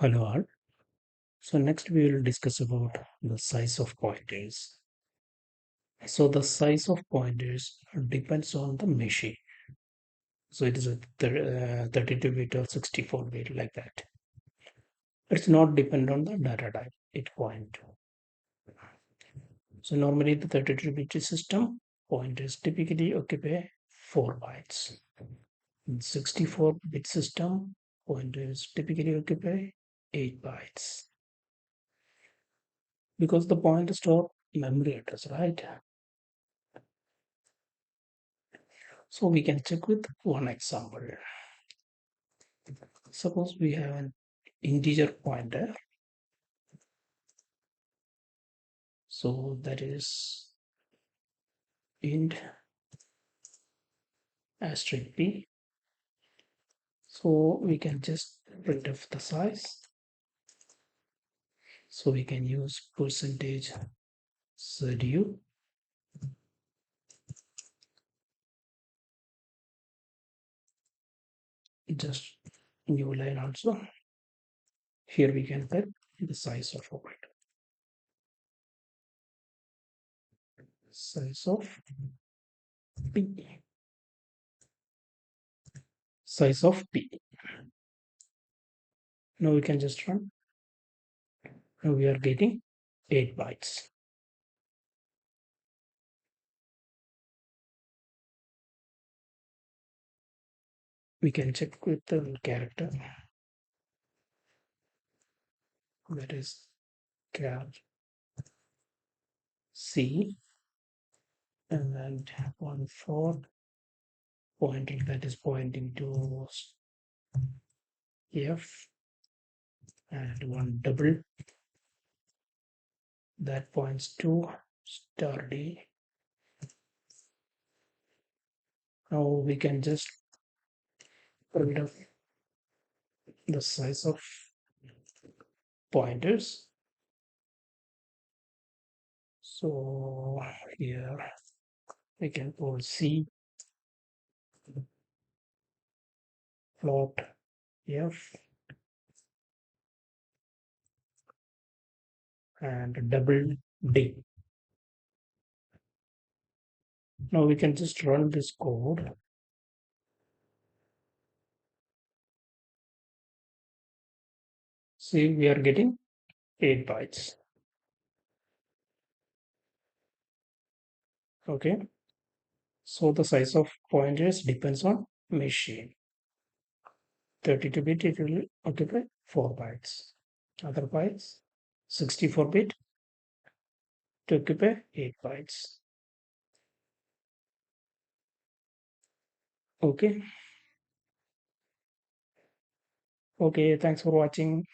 Hello all. So next we will discuss about the size of pointers. So the size of pointers depends on the machine. So it is a 32-bit or 64-bit like that. It's not depend on the data type it point to. So normally the 32-bit system pointers typically occupy 4 bytes. In 64-bit system pointers typically occupy 8 bytes. Because the pointer store memory address, right? So we can check with one example. Suppose we have an integer pointer. So that is int asterisk p. So we can just print off the size. So we can use percentage ZU. Just new line also. Here we can put the size of operator. Size of p. Size of p. Now we can just run. Now we are getting 8 bytes. We can check with the character, that is char C, and then 1 4 pointer that is pointing to F, and one double that points to star D. Now we can just print up the size of pointers. So here we can put C float F and double D. Now we can just run this code. See, we are getting 8 bytes. Okay. So the size of pointers depends on machine. 32-bit it will occupy 4 bytes. Other bytes 64-bit to occupy 8 bytes. Okay. Okay, thanks for watching.